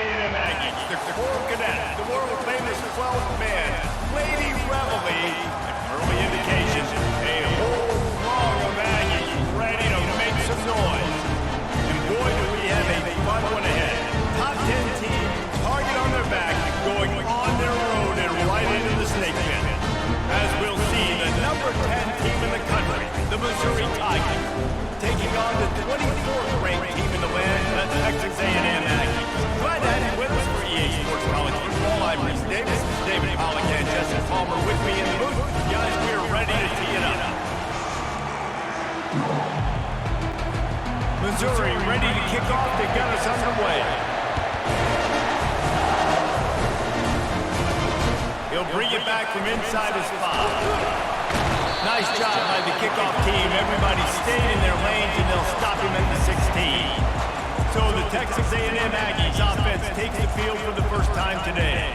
A&M Aggies, the Corps Cadets, the world-famous 12th man, Lady Reveille, early indications, a whole throng of Aggies ready to make some noise. And boy, do we have a fun one ahead. Top 10 team, target on their back, going on their road and right into the snake pit. As we'll see, the number 10 team in the country, the Missouri Tigers, taking on the 24th ranked team in the land, the Texas A&M Aggies. Glad to have you with us for EA Sports College Football. I'm Reese Davis, David Pollock and Jesse Palmer with me in the booth. Guys, we are ready to tee it up. Missouri ready to kick off to get us underway. He'll bring it back from inside his 5. Nice job by the kickoff team. Everybody stayed in their lanes, and they'll stop him at the 16. So the Texas A&M Aggies offense takes the field for the first time today.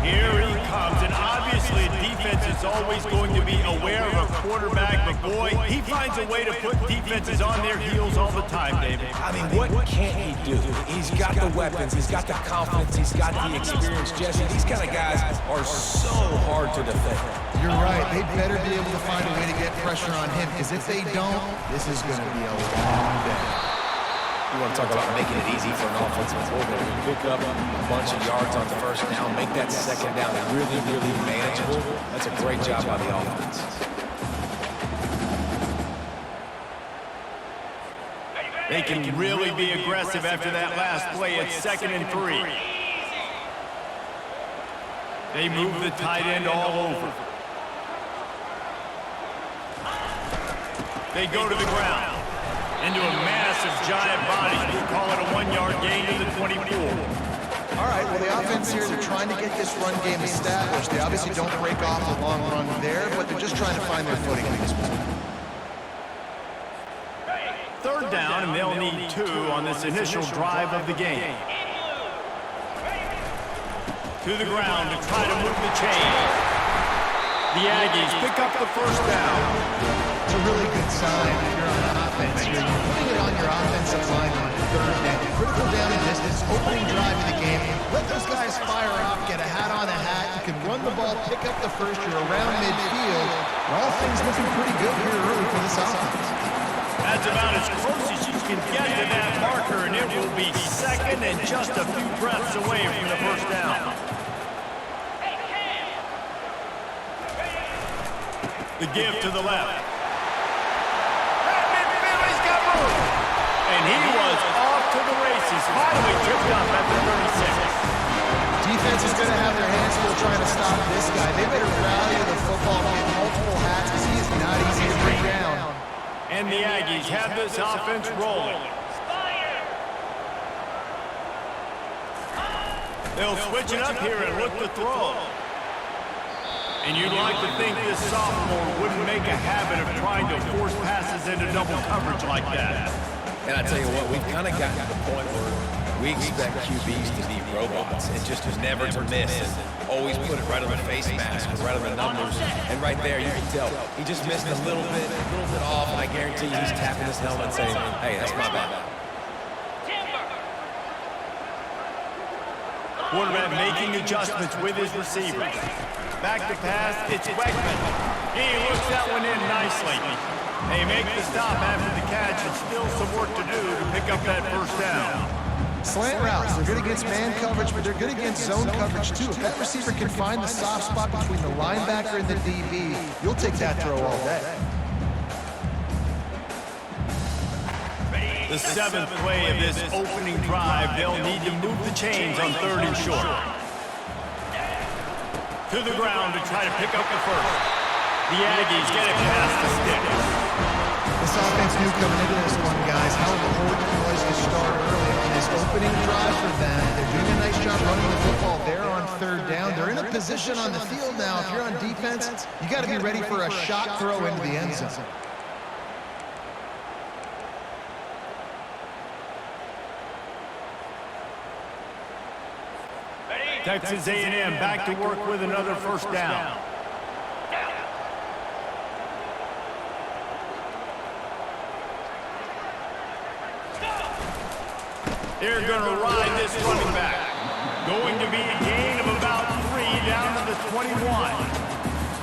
Here he comes, and obviously defense is always going to be aware of a quarterback, but boy, he finds a way to put defenses on their heels all the time, David. I mean, what can't he do? He's got the weapons, he's got the confidence, he's got the experience. Jesse, these kind of guys are so hard to defend. You're right. They better be able to find a way to get pressure on him, because if they don't, this is going to be a long day. You want to talk about making it easy for an offensive coordinator. Pick up a bunch of yards on the first down, make that second down really, really manageable. That's a great job by the offense. They can really be aggressive after that last play at 2nd and 3. They move the tight end all over. They go to the ground. Into a massive giant body. We'll call it a 1-yard gain to the 24. All right, well, the offense here, they're trying to get this run game established. They obviously don't break off a long run there, but they're just trying to find their footing in this one. 3rd down, and they'll need 2 on this initial drive of the game. To the ground to try to move the chains. The Aggies pick up the first down. It's a really good sign if you're on offense. You're putting it on your offensive line on 3rd down. Critical down and distance, opening drive of the game. Let those guys fire off, get a hat on a hat. You can run the ball, pick up the first. You're around midfield. All things looking pretty good here early for this offense. That's about as close as you can get to that marker, and it will be 2nd and just a few breaths away from the first down. The give to the left. And he was off to the races, finally tripped up at the 36. Defense is going to have their hands full trying to stop this guy. They better rally to the football, get multiple hats, because he is not easy to bring down. And the Aggies have this offense rolling. They'll switch it up here and look to throw. And you'd like to think this sophomore wouldn't make a habit of trying to force passes into double coverage like that. And I tell you what, we've kind of gotten to the point where we expect QBs to be robots and just never to miss and always put it right on the face mask or right on the numbers. And right there, you can tell he just missed a little bit off, and I guarantee you he's tapping his helmet saying, hey, that's my bad. Quarterback making adjustments with his receivers. Back to pass, it's Wegman. He looks that one in nicely. They make the stop after the catch, and still some work to do to pick up that first down. Slant routes, they're good against man coverage, but they're good against zone coverage too. If that receiver can find the soft spot between the linebacker and the DB, you'll take that throw all day. The 7th play of this opening drive, they'll need to move the chains on 3rd and short. To the ground to try to pick up the first. The Aggies get it past the sticks. This offense knew coming into this one, guys, how important it was to start early on this opening drive for them. They're doing a nice job running the football there on 3rd down. They're in a position on the field now. If you're on defense, you got to be ready for a shot throw into the end zone. Texas A&M back to work with another first down. They're going to ride this running back. going to be a gain of about 3 down to the 21.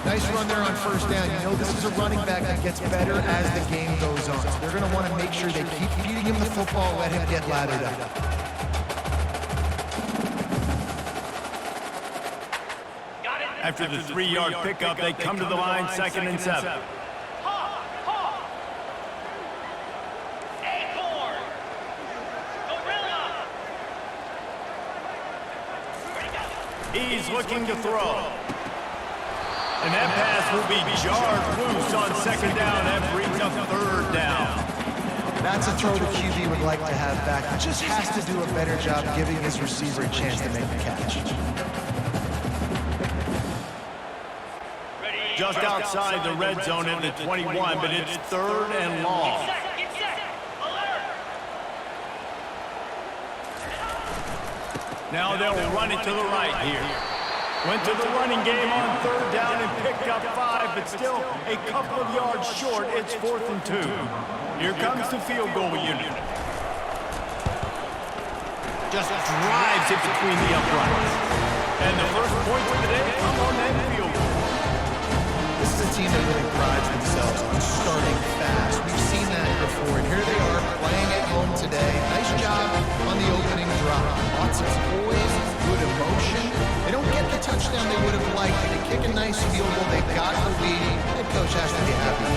Nice run there on first down. You know this is a running back that gets better as the game goes on. So they're going to want to make sure they keep feeding him the football, let him get lathered up. After the 3-yard pickup, they come to the line, 2nd and 7. He's looking to throw. And that pass will be jarred loose on 2nd down. That brings up 3rd down. That's a throw the QB would like to have back. He just has to do a better job giving his receiver a chance to make the catch. Just outside the red zone at the 21, but it's 3rd and long. Now they'll run it to the right here. Went to the running game on 3rd down and picked up 5, but still a couple of yards short. It's 4th and 2. Here comes the field goal unit. Just drives it between the uprights. And the first points of the day come on that field goal. This is a team that really prides themselves on starting fast. We've seen that before, and here they are playing at home today. Nice job on the opening drop. Lots of poise, good emotion. They don't get the touchdown they would have liked. They kick a nice field goal. They got the lead. Head coach has to be happy.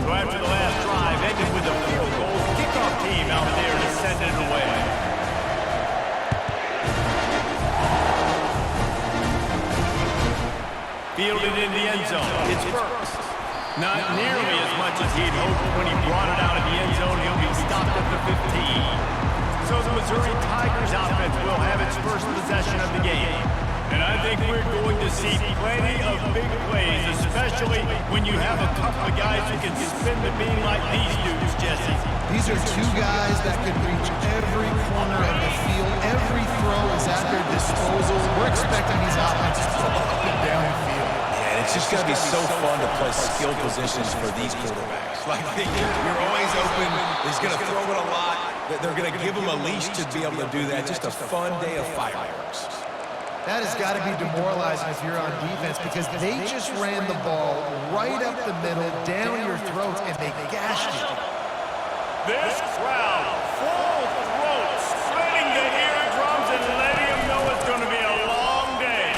So after the last drive, ended with a field goal, kickoff team out there to send it away. Fielded in the end zone. It's Burks. Not nearly as much as he'd hoped when he brought it out of the end zone. He'll be stopped at the 15. So the Missouri Tigers offense will have its first possession of the game. And I think we're going to see plenty of big plays, especially when you have a couple of guys who can spin the beam like these dudes, Jesse. These are two guys that can reach every corner of the field. Every throw is at their disposal. We're expecting these offenses to go up and down the field. Yeah, and it's just going to be so fun to play skill positions for these quarterbacks. Like, you're always open. He's going to throw it a lot. They're going to give him a leash to be able to do that. Just a fun day of fireworks. That has got to be demoralizing if you're on defense because they just ran the ball right up the middle, down your throats, and they gashed you. This crowd, full throats, splitting the eardrums and letting them know it's going to be a long day.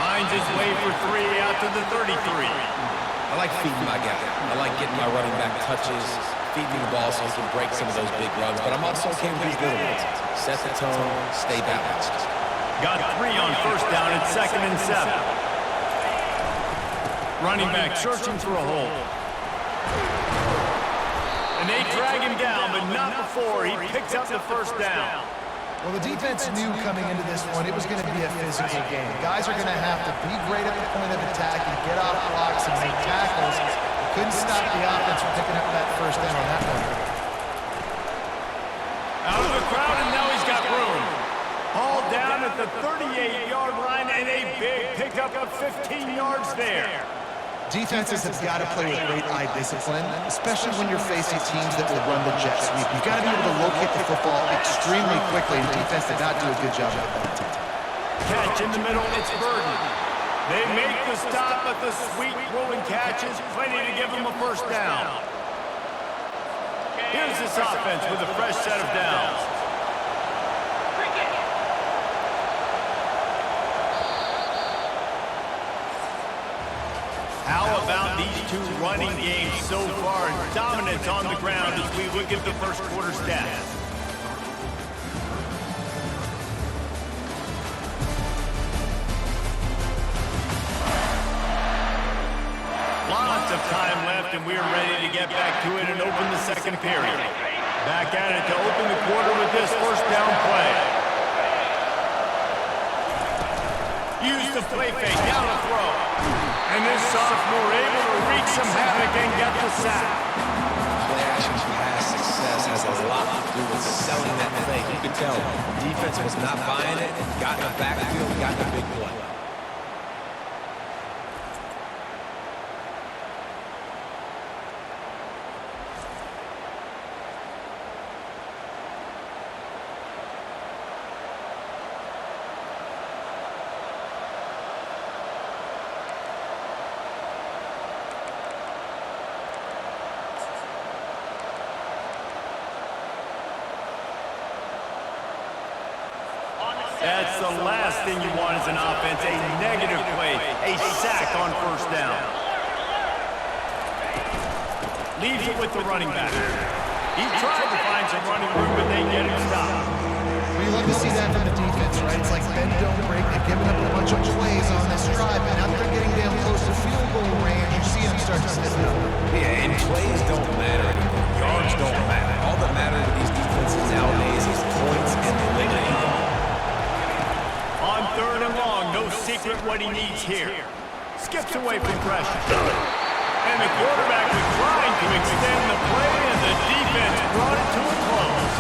Finds his way for 3 out to the 33. I like feeding my guy. I like getting my running back touches, feeding the ball so he can break some of those big runs, but I'm also okay with these little ones. Set the tone, stay balanced. Got 3 on first down at 2nd and 7. Running back searching for a hole. And they drag him down, but not before he picks up the first down. Well, the defense knew coming into this one it was going to be a physical game. Guys are going to have to be great at the point of attack and get off blocks and make tackles. Couldn't stop the offense from picking up that first down on that one. Out of the crowd, and now he's got room. Hauled down at the 38-yard line, and a big pickup of 15 yards there. Defenses have got to play with great eye discipline, especially when you're facing teams that will run the jet sweep. You've got to be able to locate the football extremely quickly, and defense did not do a good job of that. Catch in the middle, it's Burden. They make the stop, but the sweet rolling catch is plenty to give them a first down. Here's this offense with a fresh set of downs. How about these two running games so far? Dominance on the ground as we look at the first quarter stats. Lots of time left, and we're ready to get back to it and open the second period. Back at it to open the quarter with this first down play. Use the play fake, down the throw. And this sophomore able to wreak some havoc and get the sack. Play action pass success has a lot to do with selling that fake. You can tell defense was not buying it, got in the backfield, got in the big play. That's the last thing you want as an offense, a negative play, a sack on first down. Leaves it with the running back. He tried to find some running room, but they get him stopped. We love to see that from the defense, right? It's like bend, don't break. They've given up a bunch of plays on this drive, and now that they're getting down close to field goal range, you see them start to slip it up. Yeah, and plays don't matter anymore. Yards don't matter. All that matters to these defenses nowadays is points and eliminating them. On third and long, no secret what he needs here. Skips away from pressure. And the quarterback was trying to extend the play, and the defense brought it to a close.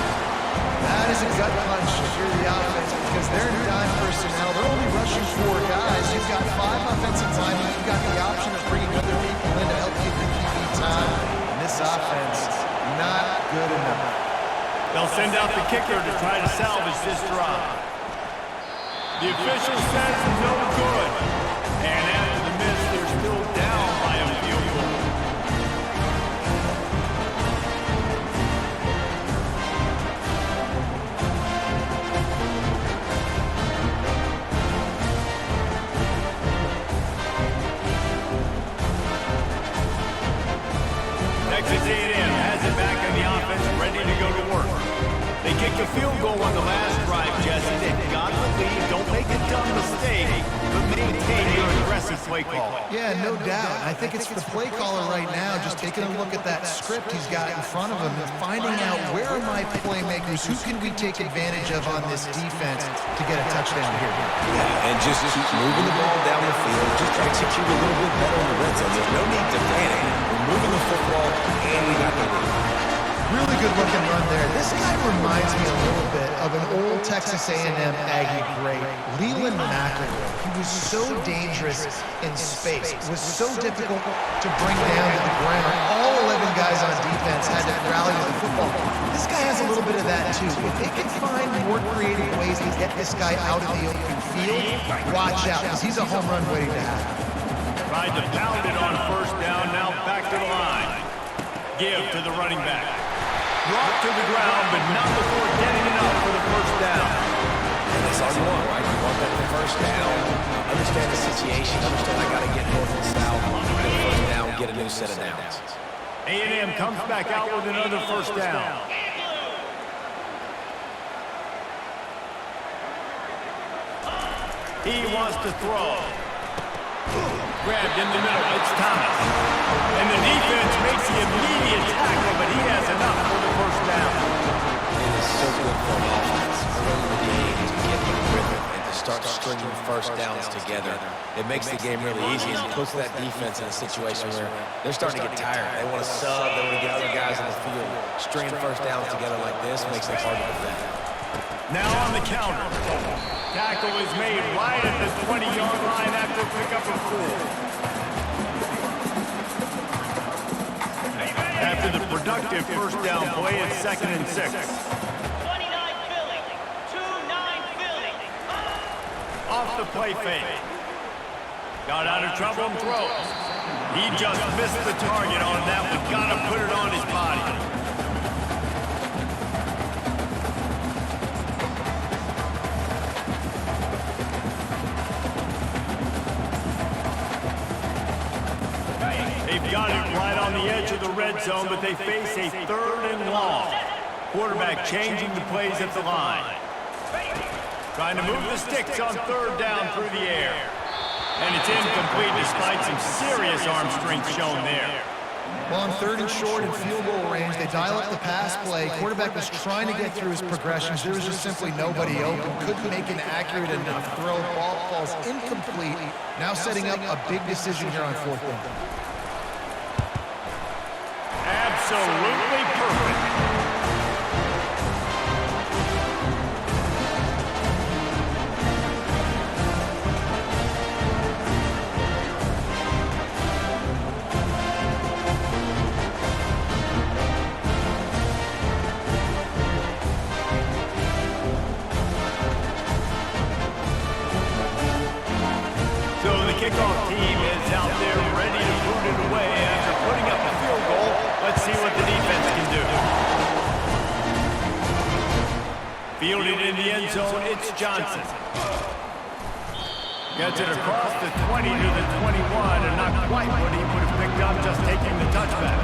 That is a gut punch if you're the offense, because they're in dime personnel. They're only rushing 4 guys. You've got 5 offensive linemen. You've got the option of bringing other people in to help give your QB time. And this offense, not good enough. They'll send out the kicker to try to salvage this drive. The official says no good. And after the miss, they're still down by a field goal. Texas A&M has it back in the offense, ready to go to work. They kicked a field goal on the last drive, Jesse. They've got the lead. Don't make a dumb mistake, but maintain your aggressive play call. Yeah, no doubt. I think it's the play caller right now just taking a look at that script he's got in front of him and finding out where are my playmakers, who can we take advantage of on this defense to get a touchdown here. Yeah, and just keep moving the ball down the field. Just execute a little bit better in the red zone. There's no need to panic. We're moving the football, and we got the lead. Really good looking run there. This guy reminds me a little bit of an old Texas A&M Aggie great, Leland McElroy. He was so dangerous in space. It was so difficult to bring down to the ground. All 11 guys on defense had to rally to the football. This guy has a little bit of that too. If they can find more creative ways to get this guy out of the open field, watch out, because he's a home run waiting to happen. Tried to pound it on first down, now back to the line. Give to the running back. Brought to the ground, but not before getting enough for the first down. And that's all you want, right? You want that first down. Understand the situation. Understand I got to get north and south. Get a first down, get a new set of downs. A&M comes back out with another first down. He wants to throw. Grabbed in the middle. It's Thomas. And the defense makes the immediate tackle, but he has enough for the first down. It is so good for an offense early in the game to get in rhythm and to start stringing first downs together. It makes the game really easy and puts that defense in a situation where they're starting to get tired. They want to sub. They want to get other guys on the field. Stringing first downs together like this makes it hard to defend. Now on the counter. Tackle is made right at the 20-yard line after pickup of 4. After the productive first down play, it's 2nd and 6. 29 Philly, 2-9 Philly. Off the play fake. Got out of trouble and throws. He just missed the target on that one. Got to put it on his body. They've got it right on the edge of the red zone, but they face a 3rd and long. Quarterback changing the plays at the line. Trying to move the sticks on 3rd down through the air. And it's incomplete despite some serious arm strength shown there. Well, on 3rd and short and field goal range, they dial up the pass play. Quarterback was trying to get through his progressions. There was just simply nobody open. Couldn't make an accurate enough throw. Ball falls incomplete. Now setting up a big decision here on 4th down. Absolutely perfect. So the kickoff team is out there ready to boot it away after putting up a field goal. Let's see what the defense can do. Fielded in the end zone, it's Johnson. Gets it across the 20 to the 21, and not quite what he would have picked up just taking the touchback.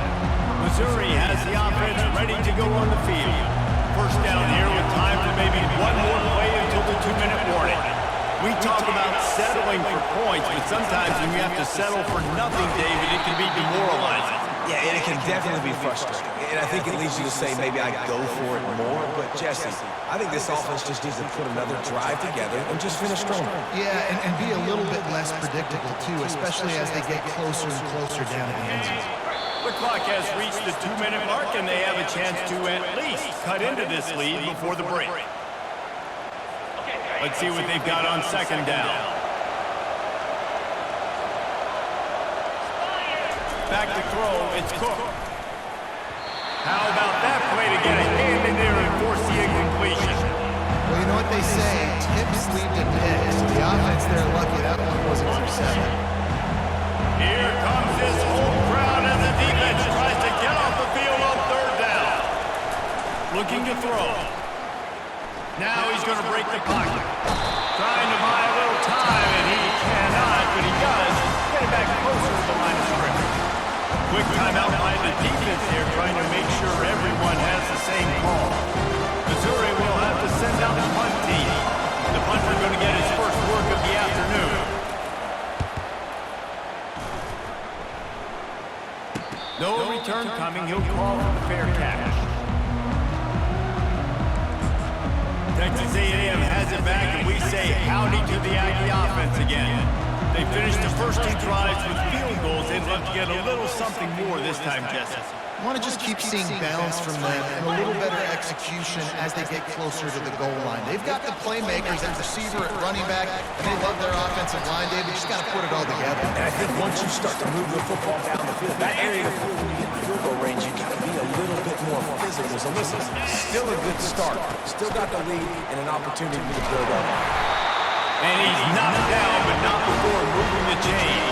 Missouri has the offense ready to go on the field. First down here with time for maybe one more play until the 2-minute warning. We talk about settling for points, but sometimes when you have to settle for nothing, David, it can be demoralizing. Yeah, and it can definitely be frustrating. And I think it leads you to say maybe I go for it more. But, Jesse, I think this offense just needs to put another drive together and just finish stronger. Yeah, and be a little bit less predictable, too, especially as they get closer and closer down to the end zone. The clock has reached the 2-minute mark, and they have a chance to at least cut into this lead before the break. Let's see what they've got on second down. Back to throw, it's Cook. How about that play to get a hand in there and force the incompletion? Well, you know what they say, tips lead to picks. The offense there lucky that one wasn't intercepted. Here comes this whole crowd as the defense tries to get off the field on third down. Looking to throw. Now he's going to break the pocket. Trying to buy a little time, and he cannot, but he does get it back closer to the line of scrimmage. Quick timeout by the defense here, trying to make sure everyone has the same call. Missouri will have to send out the punt team. The punter going to get his first work of the afternoon. No return coming, he'll call for the fair catch. Texas A&M has it back, and we say howdy to the Aggie offense again. They finished the first 2 drives with field goals. They'd love to get a little something more this time, Jesse. I want to just keep seeing balance from them and a little better execution as they get closer to the goal line. They've got the playmakers at receiver, at running back, and they love their offensive line. They've just got to put it all together. And I think once you start to move the football down the field, that area of the field when you get in field goal range, you got to be a little bit more physical. So listen, still a good start. Still got the lead and an opportunity to build up. And he's knocked down, but not before moving the chain.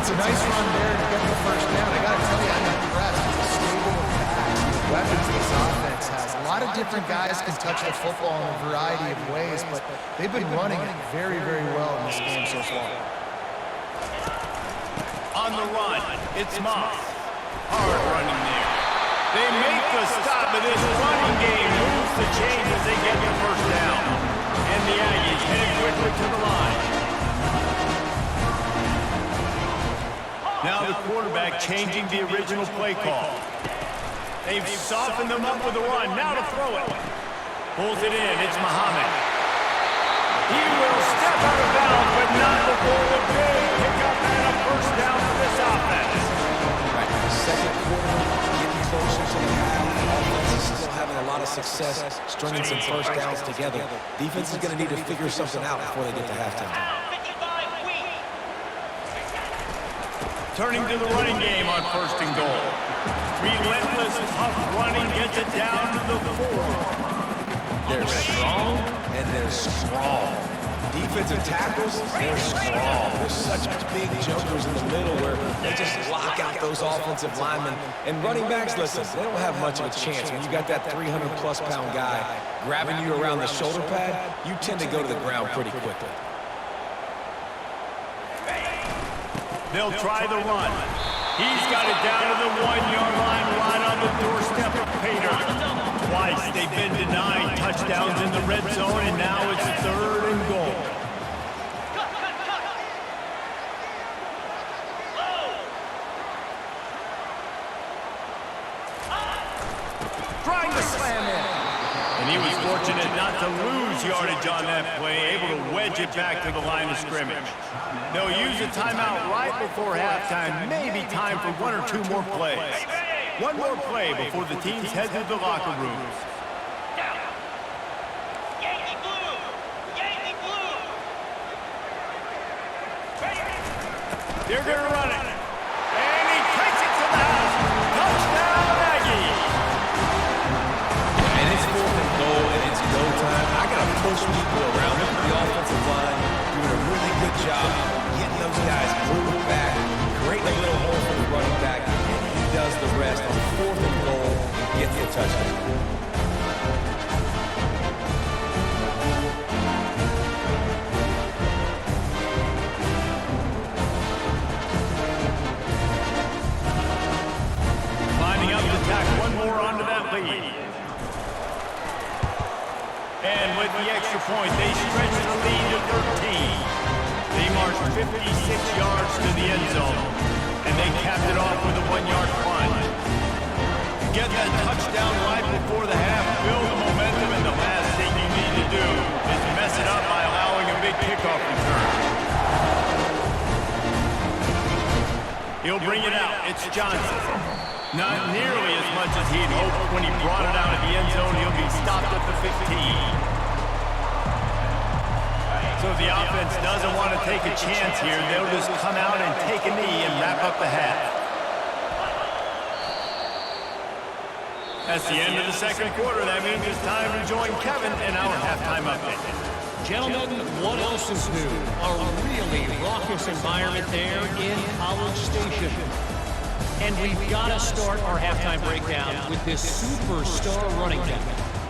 It's a nice run there to get the first down. I got to tell you, I'm impressed with the stable of backs, the weapons this offense has. A lot of different guys can touch the football in a variety of ways, but they've been running it very, very well in this game so far. On the run, it's Moss. Hard running there. They make the stop, but this running game moves the chains as they get the first down. And the Aggies headed quickly to the line. Now the quarterback changing the original play call. They've softened them up with a run. Now to throw it. Pulls it in. It's Muhammad. He will step out of bounds, but not before the big pickup and a first down for this offense. Right, second quarter, getting closer to the half. Offense is still having a lot of success stringing some first downs together. Defense is going to need to figure something out before they get to halftime. Turning to the running game on first and goal. Relentless, tough running gets it down to the 4. They're strong, and they're strong. Defensive tackles, they're strong. There's such big jokers in the middle where they just lock out those offensive linemen. And running backs, listen, they don't have much of a chance. When you got that 300-plus pound guy grabbing you around the shoulder pad, you tend to go to the ground pretty quickly. They'll try the run. He's got it down to the 1-yard line right on the doorstep of Pater. Twice they've been denied touchdowns in the red zone, and now it's 3rd and goal. Trying to slam in. And he was fortunate not to lose yardage on that play, able to wedge it back to the line of scrimmage. They'll use a timeout right before halftime, maybe time for 1 or 2 more plays. One more play before the teams head to the locker rooms. Yankee blue! Yankee blue! They're going to run it. And he takes it to the house. Touchdown, Aggies! And it's 4th and goal, and it's go time. I got to push people around. Look at the offensive line doing a really good job getting those guys moving back, creating a little hole for the running back, and he does the rest on 4th and goal and gets the touchdown. And with the extra point, they stretch the lead to 13. They marched 56 yards to the end zone, and they capped it off with a 1-yard punt. Get that touchdown right before the half, build the momentum, and the last thing you need to do is mess it up by allowing a big kickoff return. He'll bring it out. It's Johnson. Not nearly as much as he'd hoped when he brought it out of the end zone. He'll be stopped at the 15. So if the offense doesn't want to take a chance here, they'll just come out and take a knee and wrap up the half. That's the end of the second quarter. That means it's time to join Kevin in our halftime update. Gentlemen, what else is new? A really raucous environment there in College Station. And we've got to start our halftime breakdown with this superstar running back.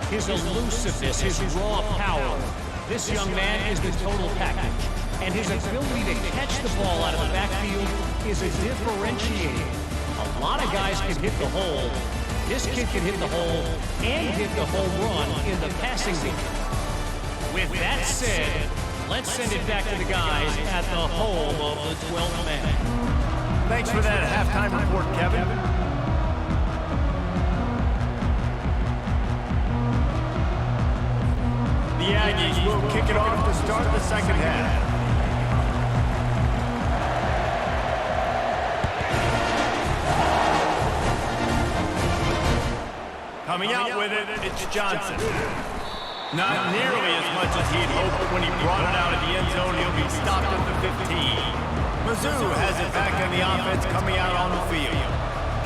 His elusiveness, his raw power. This young man is the total package. And his ability to catch the ball out of the backfield is a differentiator. A lot of guys can hit the hole. This kid can hit the hole and hit the home run in the passing game. With that said, let's send it back to the guys at the home of the 12th man. Thanks for that halftime report, Kevin. The Aggies will kick it off to start the second half. Coming out with it, it's Johnson. Not nearly as much as he'd hoped when he brought it out of the end zone. He'll be stopped at the 15. Mizzou has it back on the offense coming out on the field.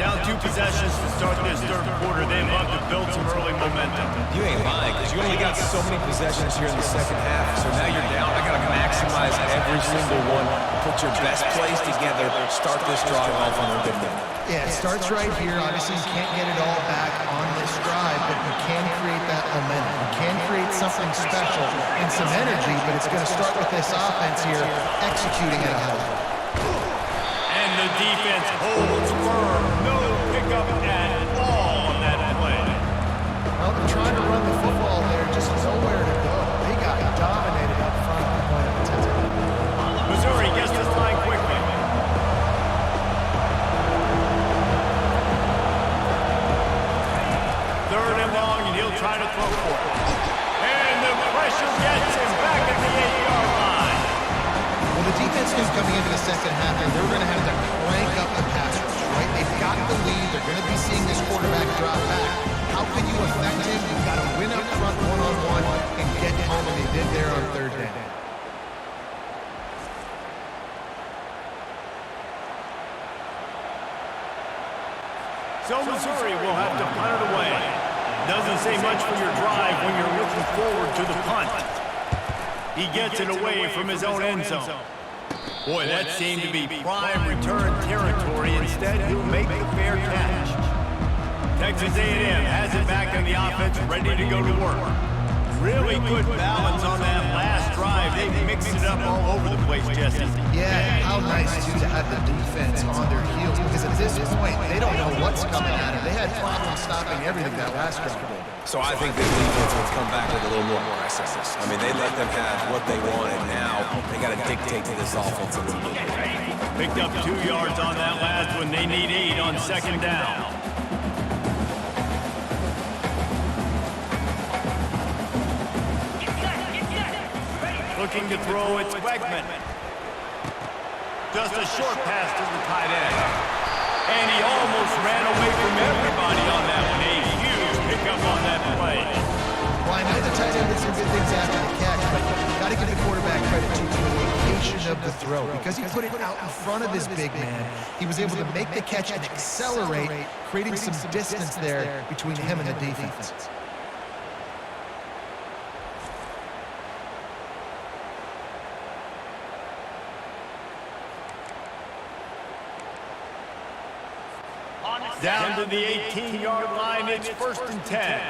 Down 2 possessions to start this third quarter. They'd love to build some early momentum. You ain't lying, because you only got so many possessions here in the second half, so now you're down. I got to maximize every single one. Put your best plays together. Start this drive off on a good note. Yeah, it starts right here. Obviously, you can't get it all back on this drive, but you can create that momentum. You can create something special and some energy, but it's going to start with this offense here executing at a high level. And the defense holds firm. No pickup at all on that play. Well, they're trying to run the football there, just nowhere to go. They got dominated up front at the point of attack. Missouri gets this line quickly. Third and long, and he'll try to throw for it. And the pressure gets him back at the 8-yard line. Well, the defense knew coming into the second half that they were going to have to crank up the pass rush, right? They've got the lead. They're going to be seeing this quarterback drop back. How can you affect him? You've got to win up front one-on-one and get home, and they did there on third down. So Missouri will have to punt it away. Doesn't say much for your drive when you're looking forward to the punt. He gets it away from his own end zone. Boy, that seemed to be prime return territory. Instead, he'll make the fair catch. Texas A&M has it back on the offense, ready to go to work. Really good balance on that last drive. They mixed it up all over the place, Jesse. Yeah, how nice, too, to have the defense on their heels, because at this point, they don't know what's coming at them. They had problems stopping everything that last drive did. So I think this defense will come back with a little more aggressiveness. I mean, they let them have what they wanted. Now they got to dictate to this offense a little bit. Picked up 2 yards on that last one. They need 8 on second down. Looking to throw, it's Wegman. Just a short pass to the tight end. And he almost ran away from everybody on that one. A huge pickup on that play. Well, I know the tight end did some good things after the catch, but got to give the quarterback credit to the location of the throw. Because he put it out in front of his big man, he was able to make the catch and accelerate, creating some distance there between him and the defense. Down to the 18-yard line, it's 1st and 10.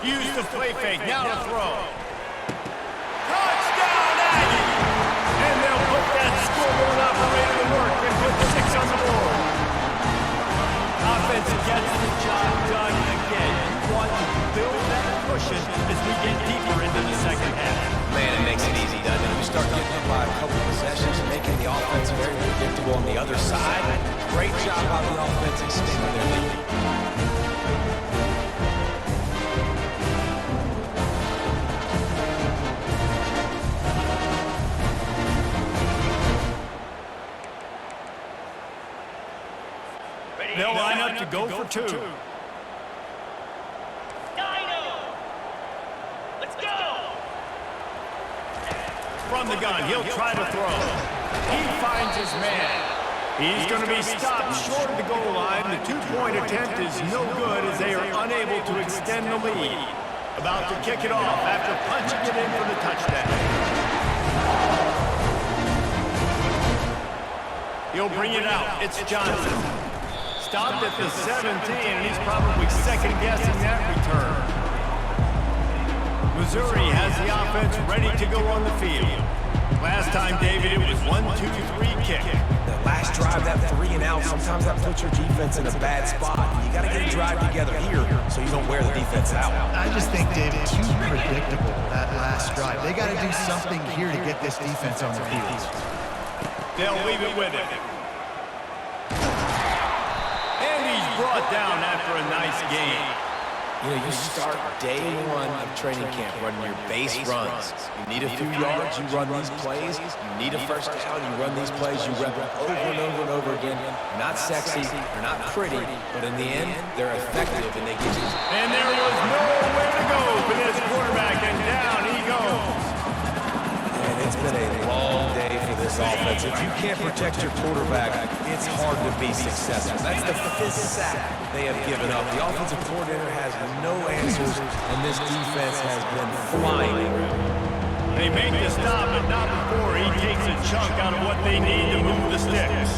Use the play fake, now to throw. Touchdown, Aggies! And they'll put that scoreboard operator to work and put 6 on the board. Offense gets the job done again. You want to build that go for two. Dino! Let's go! From the gun, he'll try to throw. He finds his man. He's going to be stopped short of the goal line. The two-point attempt is no good as they are unable to extend the lead. About to kick it off after punching it in for the touchdown. He'll bring it out. It's Johnson. Stopped at the 17, and he's probably second-guessing that return. Missouri has the offense ready to go on the field. Last time, David, it was 1-2-3 kick. The last drive, that 3 and out, sometimes that puts your defense in a bad spot. You got to get a drive together here so you don't wear the defense out. I just think, David, too predictable, that last drive. They got to do something here to get this defense on the field. They'll leave it with him. And he's brought down after a nice game. You know, you start day one of training camp running your base runs. You need a few yards, you run these plays. You need a first down, you run these plays. You run them over and over and over again. They're not sexy, they're not pretty, but in the end, they're effective and they get you. And there was nowhere to go for this quarterback, and down he goes. And it's been a long day for this offense. If you can't protect your quarterback, it's hard to be successful. That's the 5th sack they have given up. The offensive coordinator has no answers, and this defense has been flying. They make the stop, but not before he takes a chunk out of what they need to move the sticks.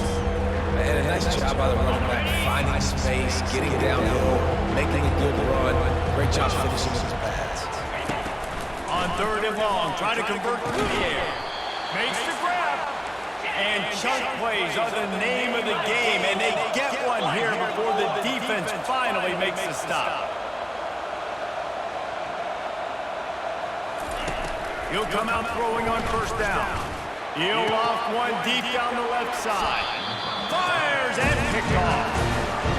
And a nice job by the running back, finding space, getting downhill, making a good run. Great job finishing with his pads. On 3rd and long, try to convert through the air. Makes the grab. And chunk plays are the name of the game, and they get one here before the defense finally makes the stop. He'll come out throwing on 1st down. He'll off one deep down the left side. Fires and picked off.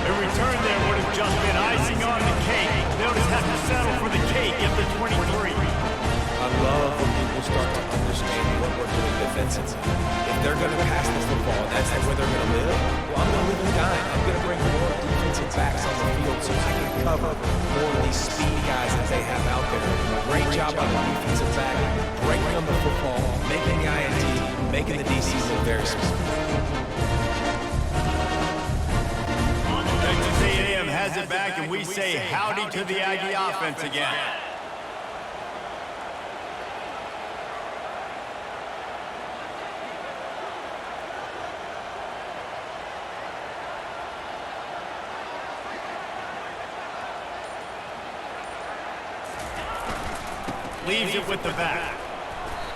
A return there would have just been icing on the cake. They'll just have to settle for the cake at the 23. I love when people start to understand what we're doing defensively. If they're going to pass the football, and that's where they're going to live, well, I'm going to live and die. I'm going to bring more defensive backs on the field so I can cover more of these speed guys that they have out there. Great job by the defensive back, breaking on the football, making the INT, making the DC look very smart. Texas A&M has it back, and we say howdy to the Aggie offense again. Leaves it with the back.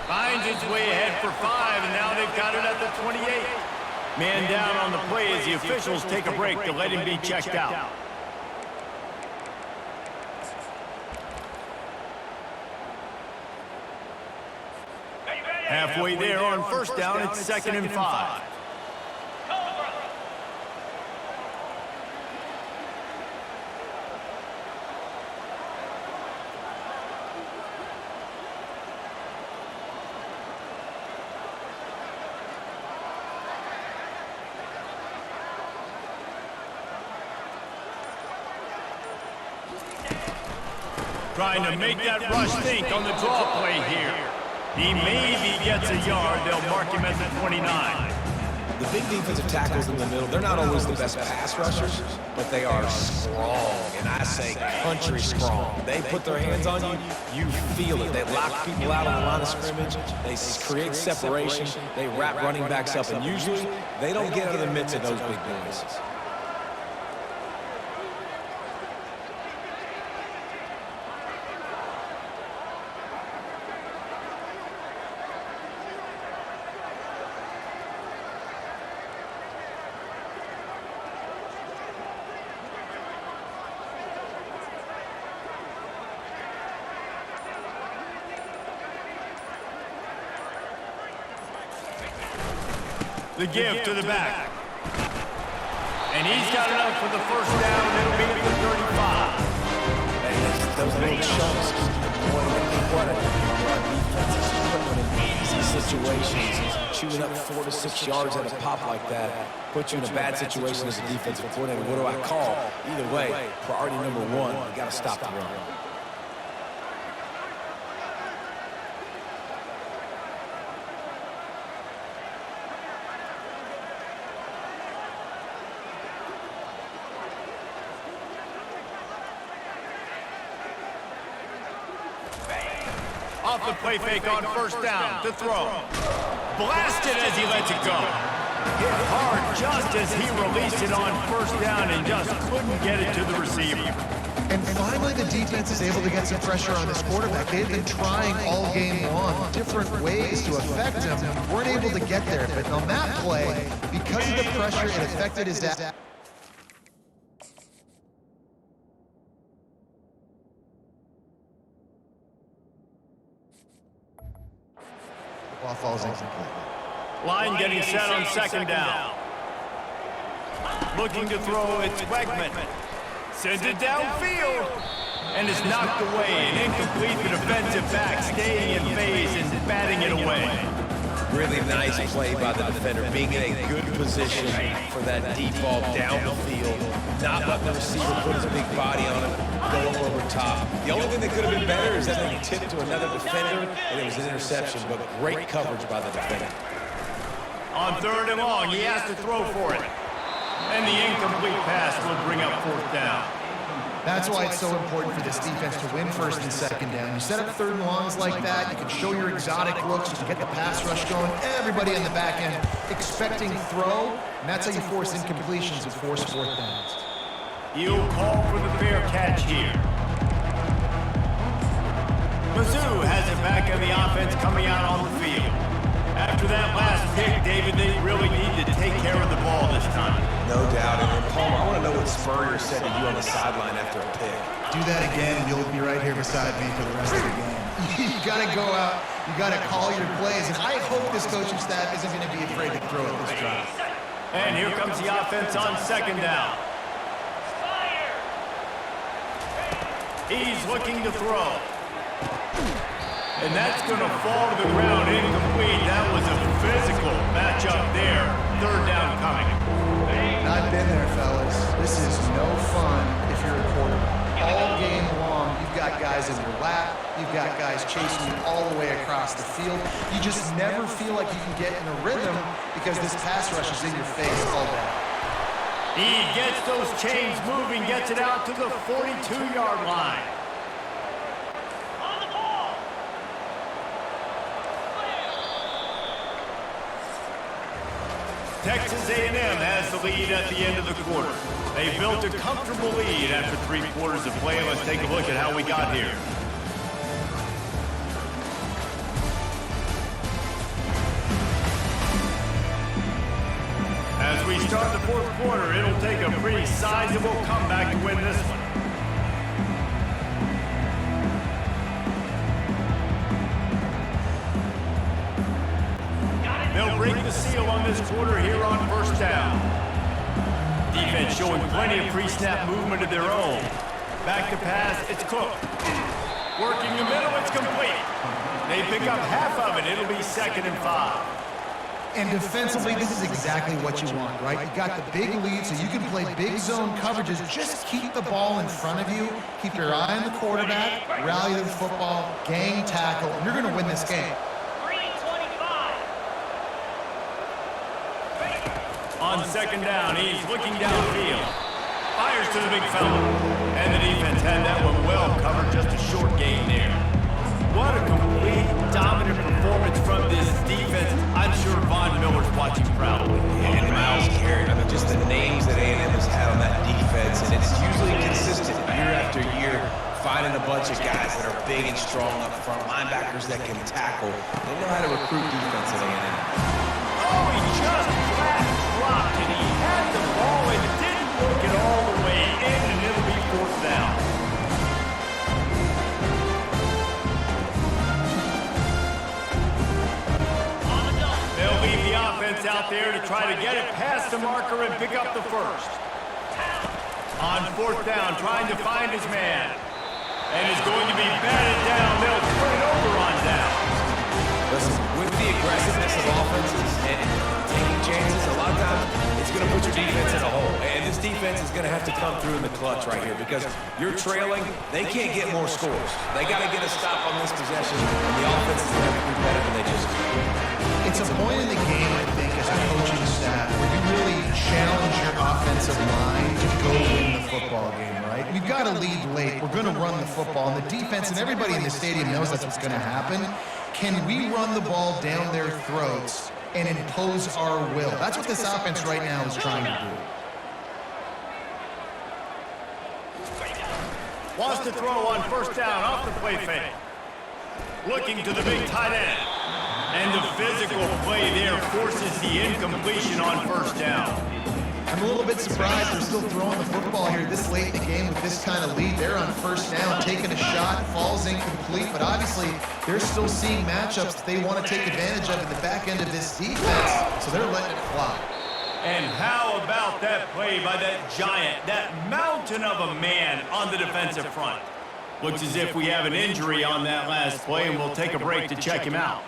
Finds its way ahead for 5, and now they've got it at the 28. Man down on the play as the officials take a break to let him be checked out. Halfway there on 1st down, it's 2nd and 5. Trying to make that rush think on the draw play here. He maybe gets a yard. They'll mark him at the 29. The big defensive tackles in the middle, they're not always the best pass rushers, but they are strong, and I say country strong. They put their hands on you, you feel it. They lock people out on the line of scrimmage. They create separation. They wrap running backs up, and usually they don't get out of the midst of those big boys. The give to the back. And he's got it up for the 1st down. It'll be at the 35. And those little chunks keep the point. What a defense is putting in easy situations. chewing up 4 to 6 yards at a pop like that puts you in a bad situation as a defensive coordinator. What do I call? Either way, priority number one, you got to stop the run. Off the play fake on first down, to throw. Blasted as he lets it go. Hit hard just as he released it on first down and just couldn't get it to the receiver. And finally, the defense is able to get some pressure on this quarterback. They've been trying all game long, different ways to affect him. Weren't able to get there, but on that play, because of the pressure, it affected his dad. Ball falls incomplete. Line getting set on second down. Looking to throw, it's Wegman. Sends it downfield. And is knocked away. And incomplete, the defensive back staying in phase and batting it away. Really nice play by the defender, being in a good position for that deep ball down the field, not letting the receiver put his big body on it, go up over top. The only thing that could have been better is that they tipped to another defender, and it was an interception, but great coverage by the defender. On third and long, he has to throw for it. And the incomplete pass will bring up fourth down. That's why it's so important for this defense to win first and second down. You set up third and longs like that, you can show your exotic looks, you can get the pass rush going, everybody in the back end expecting throw, and that's how you force incompletions and force fourth downs. He'll call for the fair catch here. Mizzou has it back on the offense coming out on the field. After that last pick, David, they really need to take care of the ball this time. No doubt. And Palmer, I want to know what Spurrier said to you on the sideline after a pick. Do that again, and you'll be right here beside me for the rest of the game. You got to go out, you got to call your plays, and I hope this coaching staff isn't going to be afraid to throw at this drive. And here comes the offense on second down. He's looking to throw. And that's going to fall to the ground incomplete. That was a physical matchup there. Third down coming. I've been there, fellas. This is no fun if you're a quarterback. All game long, you've got guys in your lap. You've got guys chasing you all the way across the field. You just never feel like you can get in a rhythm because this pass rush is in your face all day. He gets those chains moving, gets it out to the 42-yard line. Texas A&M has the lead at the end of the quarter. They built a comfortable lead after 3 quarters of play. Let's take a look at how we got here. As we start the fourth quarter, it'll take a pretty sizable comeback to win this one. They'll break the seal on this quarter here on first down. Defense showing plenty of pre-snap movement of their own. Back to pass, it's Cook. Working the middle, it's complete. They pick up half of it. It'll be 2nd and 5. And defensively, this is exactly what you want, right? You got the big lead, so you can play big zone coverages. Just keep the ball in front of you. Keep your eye on the quarterback. Rally to the football. Gang tackle. And you're going to win this game. On second down, he's looking downfield. Fires to the big fella. And the defense had that one well covered, just a short gain there. What a complete, dominant performance from this defense. I'm sure Von Miller's watching proudly. And Miles Garrett, I mean, just the names that A&M has had on that defense, and it's usually consistent year after year, finding a bunch of guys that are big and strong up front, linebackers that can tackle. They know how to recruit defense at A&M. Oh, he just flat dropped, and he had the ball and didn't work it all the way in, and it'll be fourth down. They'll leave the offense out there to try to get it past the marker and pick up the first. On fourth down, trying to find his man. And is going to be batted down. They'll turn it over on down. Listen, with the aggressiveness of offenses, And taking chances, a lot of times, it's going to put your defense in a hole. And this defense is going to have to come through in the clutch right here because you're trailing. They can't get more scores. They got to get a stop on this possession, and the offense is going to have to be better than they just did. It's a point in the game, I think, as a coaching staff, where you really challenge your offensive line to go win the football game, right? We've got to lead late. We're going to run the football. And the defense and everybody in the stadium knows that's what's going to happen. Can we run the ball down their throats and impose our will? That's what this offense right now is trying to do. Wants to throw on first down off the play fake. Looking to the big tight end. And the physical play there forces the incompletion on first down. I'm a little bit surprised they're still throwing the football here this late in the game with this kind of lead. They're on first down, taking a shot, falls incomplete, but obviously they're still seeing matchups that they want to take advantage of in the back end of this defense, so they're letting it fly. And how about that play by that giant, that mountain of a man on the defensive front? Looks as if we have an injury on that last play, and we'll take a break to check him out.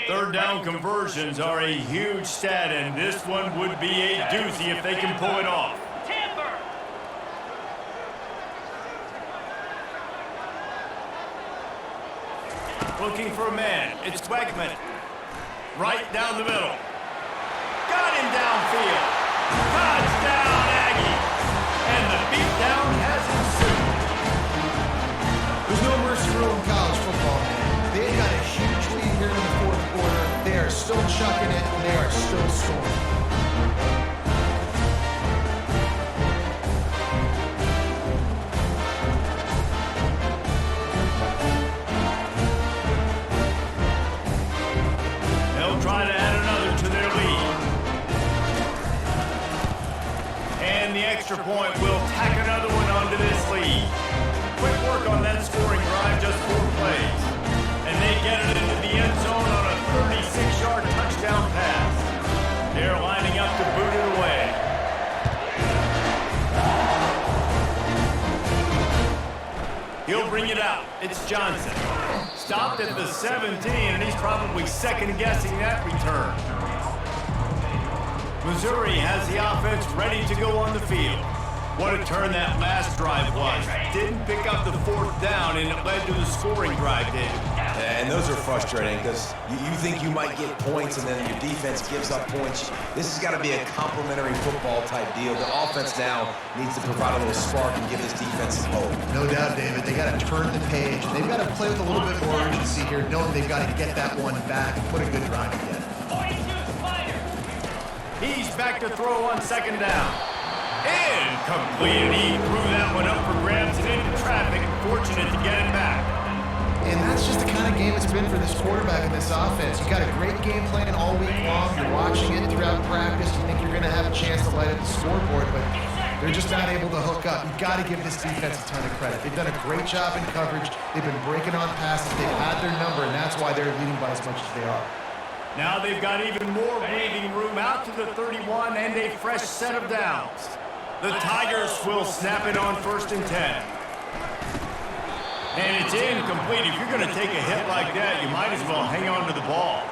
Third down conversions are a huge stat, and this one would be a doozy if they can pull it off. Timber. Looking for a man. It's Wegman. Right down the middle. Got him downfield. Touchdown, Aggies. And the beatdown has ensued. There's no mercy rule in college football, man. They've got a huge lead here in the fourth quarter. They are still chucking it, and they are still scoring. They'll try to add another to their lead. And the extra point will tack another one onto this lead. Quick work on that scoring drive, just 4 plays. And they get it into the end zone on a 36-yard touchdown pass. They're lining up to boot it away. He'll bring it out. It's Johnson. Stopped at the 17, and he's probably second-guessing that return. Missouri has the offense ready to go on the field. What a turn that last drive was. Didn't pick up the 4th down, and it led to the scoring drive, David. And those are frustrating because you think you might get points and then your defense gives up points. This has got to be a complementary football type deal. The offense now needs to provide a little spark and give this defense some hope. No doubt, David. They got to turn the page. They've got to play with a little bit more urgency here, knowing they've got to get that one back and put a good drive together. 42 Spider. He's back to throw on second down. Incomplete. He threw that one up for grabs and into traffic. Fortunate to get it back. And that's just the kind of game it's been for this quarterback and this offense. You got a great game plan all week long. You're watching it throughout practice. You think you're going to have a chance to light up the scoreboard, but they're just not able to hook up. You've got to give this defense a ton of credit. They've done a great job in coverage. They've been breaking on passes. They've had their number, and that's why they're leading by as much as they are. Now they've got even more breathing room out to the 31 and a fresh set of downs. The Tigers will snap it on 1st and 10. And it's incomplete. If you're going to take a hit like that, you might as well hang on to the ball.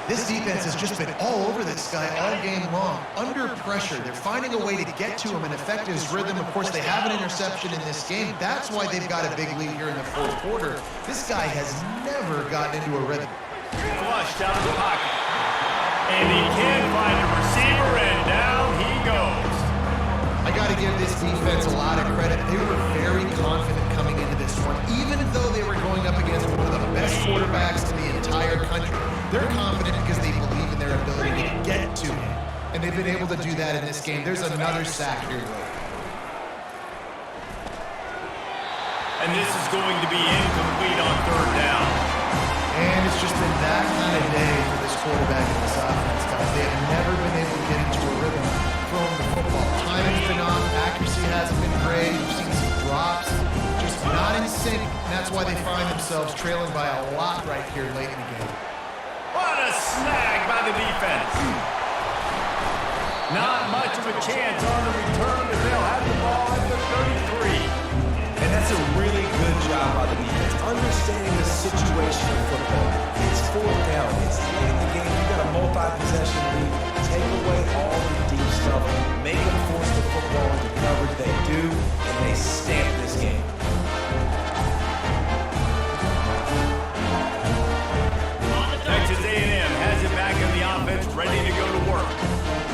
This defense has just been all over this guy all game long. Under pressure, they're finding a way to get to him and affect his rhythm. Of course, they have an interception in this game. That's why they've got a big lead here in the 4th quarter. This guy has never gotten into a rhythm. Flushed out of the pocket. And he can't find a receiver, and down he goes. I got to give this defense a lot of credit. They were very confident coming into this one, even though they were going up against one of the best quarterbacks in the entire country. They're confident because they believe in their ability to get to him, and they've been able to do that in this game. There's another sack here. And this is going to be incomplete on 3rd down. And it's just been that kind of day for this quarterback and this offense, guys. They have never been able to get into a rhythm throwing the football. Timing's been off. Accuracy hasn't been great. We've seen some drops. Just not in sync. And that's why they find themselves trailing by a lot right here late in the game. What a snag by the defense. Not much of a chance on the return, as they'll have the ball at the 33. And that's a really good job by the defense, understanding the situation of football. It's fourth down. It's late in the game. You got a multi-possession lead. Take away all the deep stuff. Make them force the football into coverage. They do, and they stamp this game. Texas A&M has it back in the offense, ready to go to work.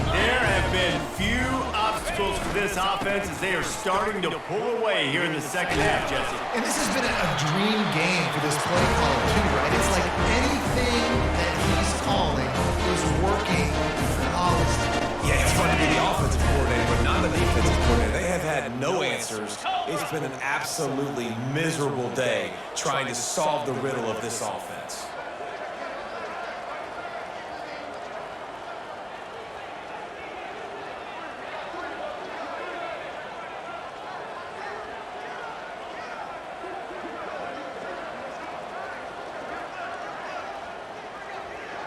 There have been few obstacles for this offense as they are starting to pull away here in the second half, Jesse. And this has been a dream game for this play caller, too, right? It's like anything that he's calling is working flawlessly. Yeah, it's fun to be the offensive coordinator, but not the defensive coordinator. They have had no answers. It's been an absolutely miserable day trying to solve the riddle of this offense.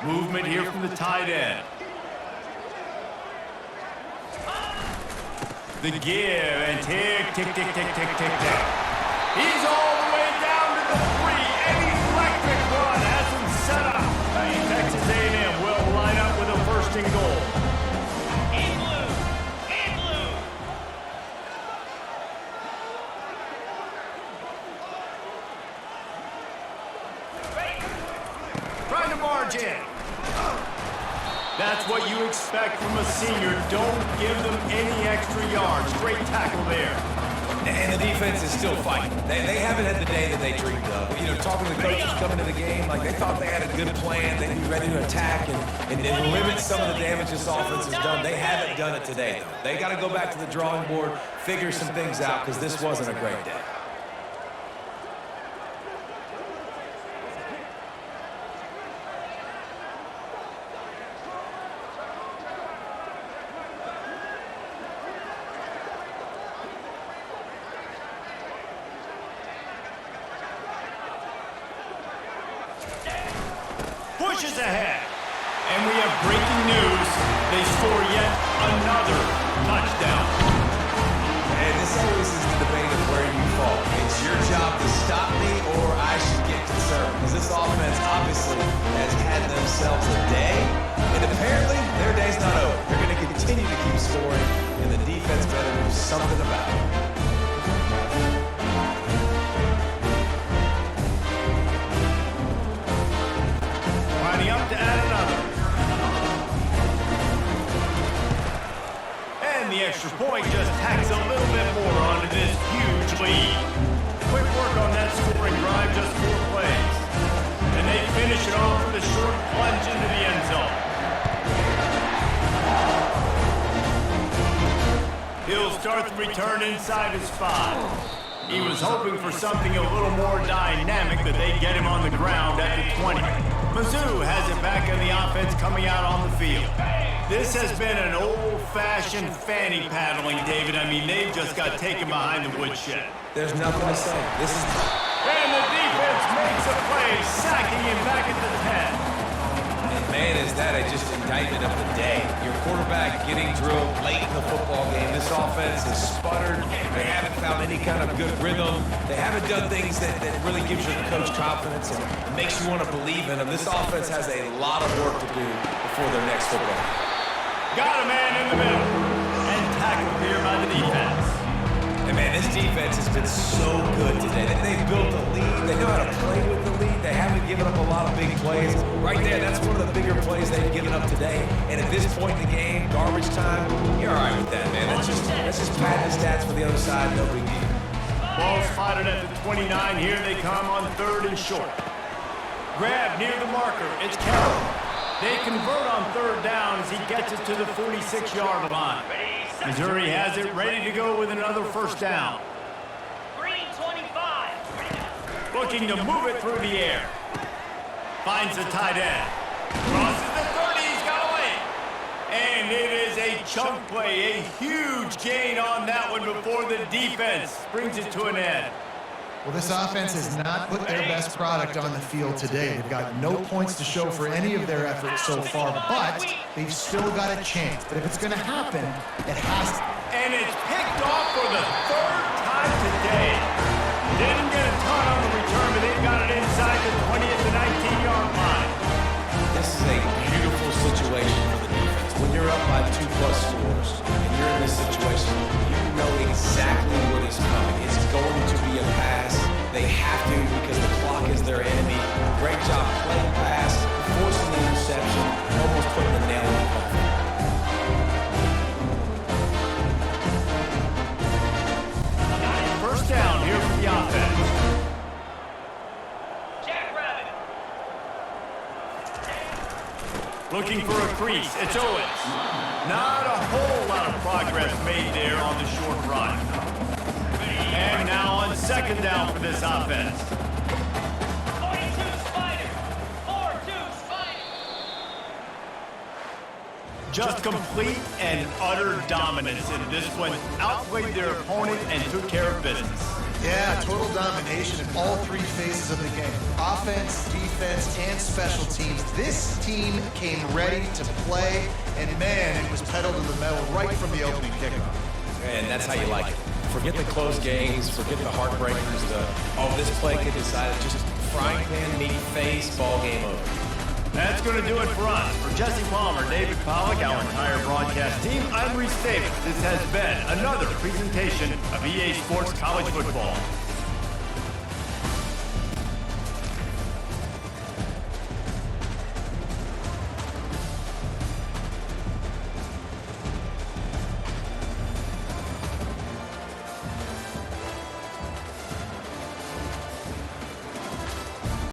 Movement here from the tight end. The give and tick, tick, tick, tick, tick, tick, tick. He's all the way down to the 3. An electric run has him set up. Texas A&M will line up with a first and goal. In blue. In blue. Trying to march in. That's what you expect from a senior. Don't give them any extra yards. Great tackle there. And the defense is still fighting. They haven't had the day that they dreamed of. You know, talking to the coaches coming to the game, like they thought they had a good plan. They'd be ready to attack and limit some of the damage this offense has done. They haven't done it today, though. They got to go back to the drawing board, figure some things out, because this wasn't a great day. Pushes ahead. And we have breaking news. They score yet another touchdown. And this always is the debate of where you fall. It's your job to stop me or I should get concerned. Because this offense obviously has had themselves a day. And apparently their day's not over. They're going to continue to keep scoring. And the defense better do something about it. Up to add another. And the extra point just tacks a little bit more onto this huge lead. Quick work on that scoring drive, just 4 plays. And they finish it off with a short plunge into the end zone. He'll start the return inside his 5. He was hoping for something a little more dynamic, but they get him on the ground at the 20. Mizzou has it back in the offense coming out on the field. This has been an old-fashioned fanny paddling, David. I mean, they've just got taken behind the woodshed. There's nothing to say. This is... And the defense makes a play, sacking him back at the 10. Man, is that just indictment of the day. Your quarterback getting drilled late in the football game. This offense has sputtered. They haven't found any kind of good rhythm. They haven't done things that really gives your coach confidence and makes you want to believe in them. This offense has a lot of work to do before their next football game. Got a man in the middle. And tackled here by the defense. And man, this defense has been so good today. They've built a lead. They know how to play with the lead. They haven't given up a lot of big plays. Right there, that's one of the bigger plays they've given up today. And at this point in the game, garbage time, you're all right with that, man. That's just padding the stats for the other side. No big deal. Ball spotted at the 29. Here they come on 3rd and short. Grab near the marker. It's Carroll. They convert on 3rd down as he gets it to the 46-yard line. Missouri has it ready to go with another first down. Green 25. Looking to move it through the air. Finds the tight end. Crosses the 30. He's got away. And it is a chunk play. A huge gain on that one before the defense brings it to an end. Well, this offense has not put their best product on the field today. They've got no points to show for any of their efforts so far, but they've still got a chance. But if it's going to happen, it has to. And it's picked off for the third time today. Didn't get a ton on the return, but they got it inside the 20th to 19-yard line. This is a beautiful situation for the defense. When you're up by 2+ scores and you're in this situation, you know exactly what is coming. It's going to be a pass. They have to because the clock is their enemy. Great job playing pass, forcing the interception, almost putting the nail in the coffin. First down here for the offense. Jackrabbit. Looking for a crease. It's Owens. Not a whole lot of progress made there on the short run. And now on second down for this offense. 42 Spider. 4-2 Spider. Just complete and utter dominance in this one. Outplayed their opponent and took care of business. Yeah, total domination in all three phases of the game. Offense, defense, and special teams. This team came ready to play, and man, it was pedal to the metal right from the opening kickoff. And that's how you like it. Forget the close games, forget the heartbreakers, this play could decide it. Just frying pan, meat face, ball game over. That's going to do it for us. For Jesse Palmer, David Pollack, our entire broadcast team, I'm Reese Davis. This has been another presentation of EA Sports College Football.